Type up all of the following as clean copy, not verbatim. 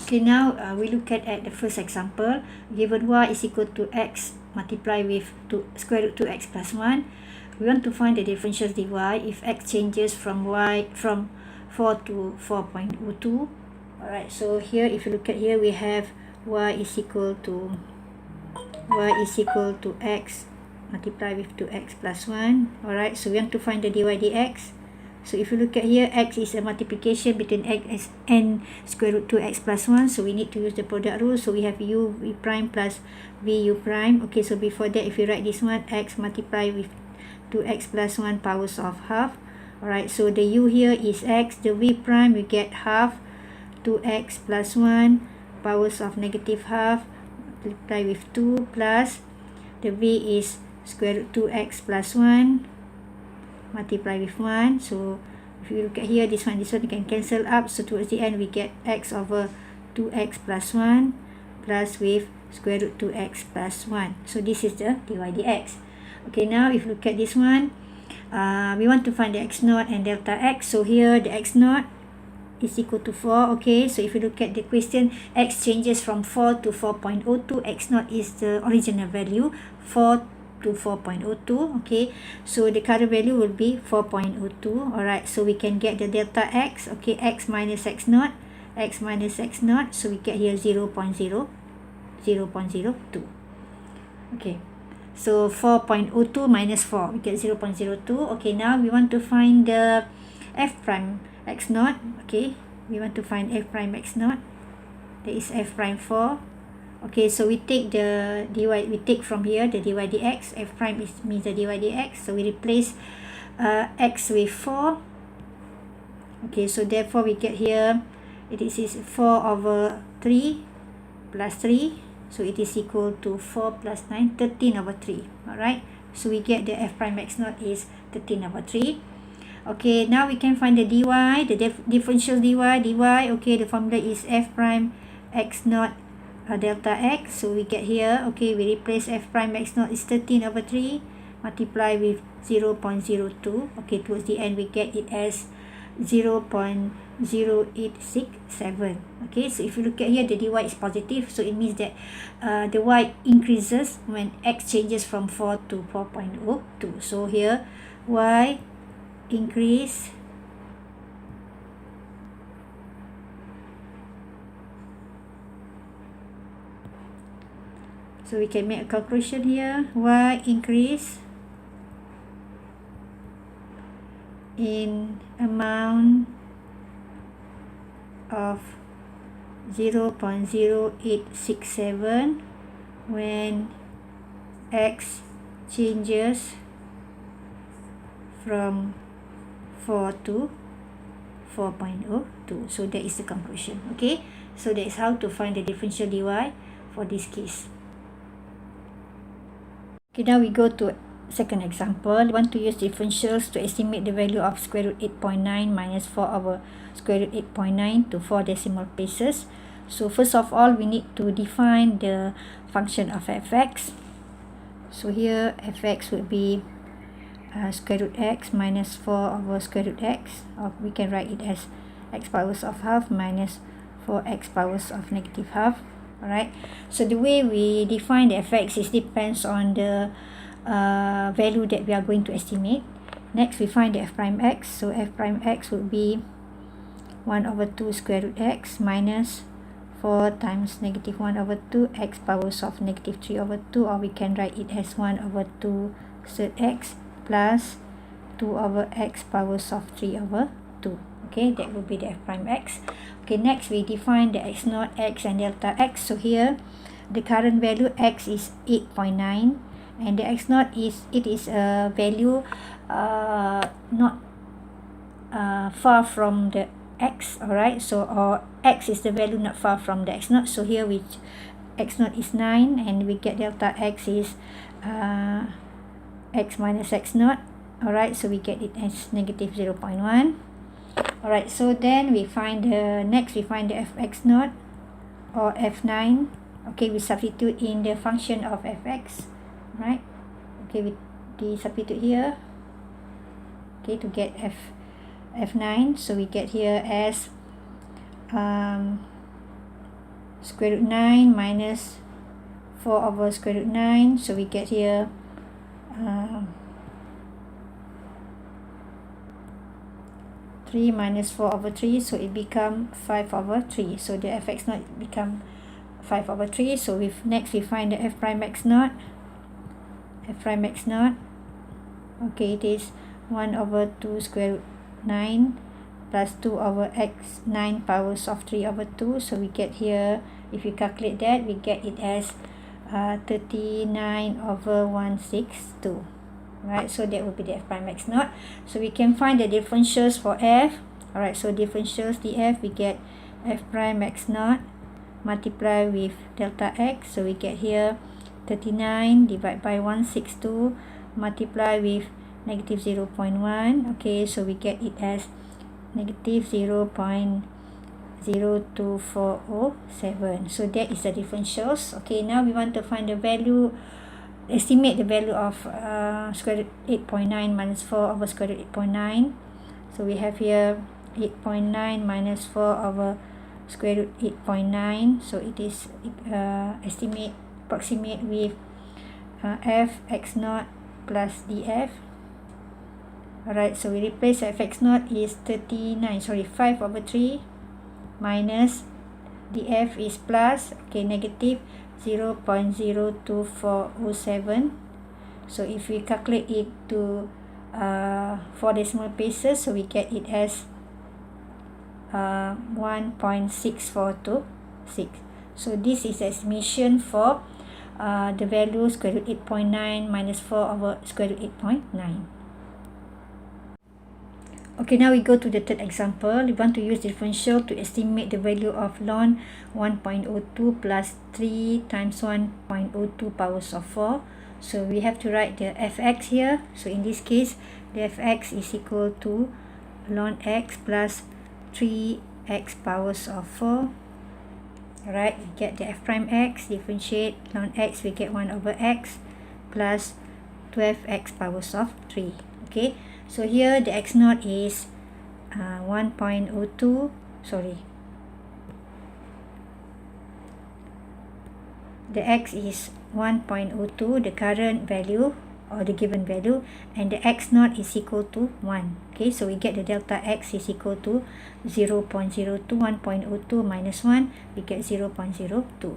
Okay, now we look at the first example. Given y is equal to x multiply with square root 2x plus 1. We want to find the differentials dy if x changes from 4 to 4.02. Alright, so here if you look at here, we have y is equal to x multiply with 2x plus 1. Alright, so we want to find the dy dx. So if you look at here, x is a multiplication between x and square root 2x plus 1. So we need to use the product rule. So we have u v prime plus v u prime. Okay, so before that, if you write this one, x multiply with 2x plus 1 powers of half. Alright, so the u here is x. The v prime, we get half 2x plus 1 powers of negative half multiply with 2 plus the v is square root 2x plus 1 multiply with 1. So if you look at here, this one you can cancel up. So towards the end we get x over 2x plus 1 plus with square root 2x plus 1. So this is the dy dx. Okay, now if you look at this one, we want to find the x naught and delta x. So here the x naught is equal to 4. Okay, so if you look at the question, x changes from 4 to 4.02. X naught is the original value, 4 to 4.02. Okay, so the current value will be 4.02. Alright, so we can get the delta x. Okay, x minus x naught, so we get here 0.02. Okay, so 4.02 minus 4, we get 0.02. Okay, now we want to find the f prime x naught. Okay, we want to find f prime x naught. That is f prime 4. Okay, so we take the dy, we take from here the dy dx. F prime means the dy dx, so we replace x with 4. Okay, so therefore we get here, it is 4 over 3 plus 3, so it is equal to 4 plus 9, 13 over 3. Alright, so we get the f prime x naught is 13 over 3. Okay, now we can find the dy, the differential dy. Okay, the formula is f prime x naught delta x. So we get here, okay, we replace f prime x naught is 13 over 3 multiply with 0.02. Okay, towards the end we get it as 0.0867. Okay, so if you look at here, the dy is positive, so it means that the y increases when x changes from 4 to 4.02. So here y increase so we can make a calculation here. Y increase in amount of 0.0867 when x changes from 4 to 4.02. So that is the conclusion. Okay, so that is how to find the differential dy for this case. Okay, now we go to second example. We want to use differentials to estimate the value of square root 8.9 minus 4 over square root 8.9 to 4 decimal places. So first of all, we need to define the function of fx. So here fx would be square root x minus 4 over square root x, or we can write it as x powers of half minus 4x powers of negative half. Alright, so the way we define the fx is depends on the value that we are going to estimate. Next we find the f prime x. So f prime x would be 1 over 2 square root x minus 4 times negative 1 over 2 x powers of negative 3 over 2, or we can write it as 1 over 2 third x plus 2 over x powers of 3 over 2. Okay, that will be the f prime x. Okay, next we define the x naught, x and delta x. So here the current value x is 8.9 and the x naught is, it is a value not far from the x. Alright, so or x is the value not far from the x naught. So here which x naught is 9 and we get delta x is x minus x naught. Alright, so we get it as negative 0.1. Alright, so then we find the next we find the fx naught or f9. Okay, we substitute in the function of fx. Right, okay, we substitute here, okay, to get f9. So we get here as square root 9 minus 4 over square root 9. So we get here 3 minus 4 over 3, so it become 5 over 3. So the fx naught become 5 over 3. So next we find the f prime x naught. F prime x naught, okay, it is 1 over 2 square root 9 plus 2 over x 9 powers of 3 over 2. So we get here, if you calculate that, we get it as 39 over 162. Right, so that will be the f prime x naught. So we can find the differentials for f. Alright, so differentials df, we get f prime x naught multiply with delta x. So we get here 39 divided by 162 multiply with negative 0.1. Okay, so we get it as negative 0.02407. So that is the differentials. Okay, now we want to find the value, estimate the value of square root 8.9 minus 4 over square root 8.9. So we have here 8.9 minus 4 over square root 8.9. So it is approximate with f x naught plus df. Alright, so we replace f x naught is 5 over 3 minus df is plus, okay, negative 0.02407. So if we calculate it to 4 decimal places, so we get it as 1.6426. So this is the estimation for the value square root 8.9 minus 4 over square root 8.9. Okay, now we go to the third example. We want to use differential to estimate the value of ln 1.02 plus 3 times 1.02 powers of 4. So we have to write the fx here. So in this case, the fx is equal to ln x plus 3x powers of 4. Alright, we get the f prime x, differentiate ln x, we get 1 over x plus 12x powers of 3. Okay, so here the x naught is 1.02, the x is 1.02, the current value or the given value, and the x naught is equal to 1. Okay, so we get the delta x is equal to 0.02. 1.02 minus 1, we get 0.02.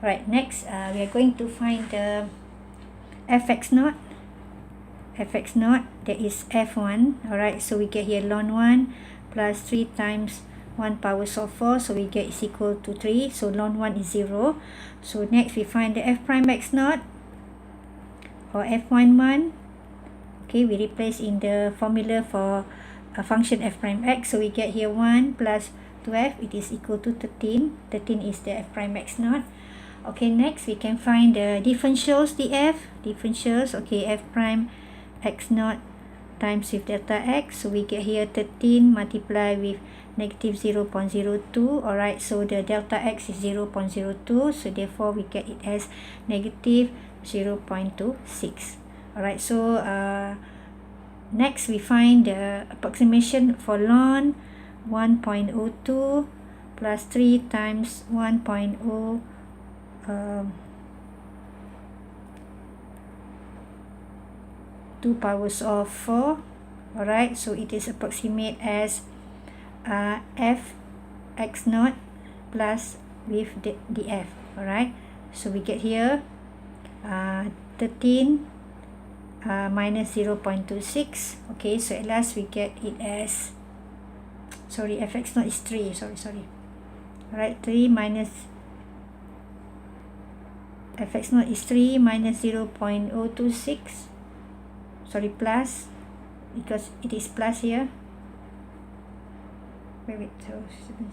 Alright, next we are going to find the fx naught. Fx naught, that is f1. Alright, so we get here ln 1 plus 3 times 1 powers of 4, so we get is equal to 3. So ln 1 is 0. So next we find the f prime x naught or f11. Okay, we replace in the formula for a function f prime x. So we get here 1 plus 12, it is equal to 13. 13 is the f prime x naught. Okay, next we can find the differentials df. Differentials, okay, f prime x naught times with delta x. So we get here 13 multiply with negative 0.02. Alright, so the delta x is 0.02. So therefore we get it as negative 0.26. Alright, so next we find the approximation for ln 1.02 plus 3 times 1.0 2 powers of 4. Alright, so it is approximate as f x naught plus with the df. Alright, so we get here 13 minus 0.26. Okay, so at last we get it as, fx naught is 3. Alright, 3 minus fx naught is 3 minus 0.026. Plus, because it is plus here. Wait, so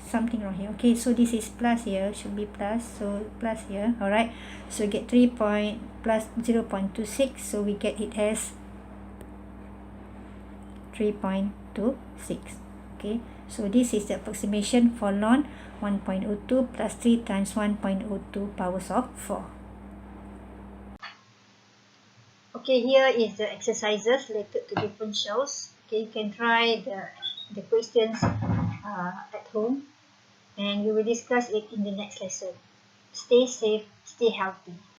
something wrong here. Okay, so this is plus here, should be plus, so plus here. Alright, so get 3 plus 0.26, so we get it as 3.26. Okay, so this is the approximation for ln 1.02 plus 3 times 1.02 powers of 4. Okay, here is the exercises related to differentials. Okay, you can try the questions at home, and we will discuss it in the next lesson. Stay safe, stay healthy.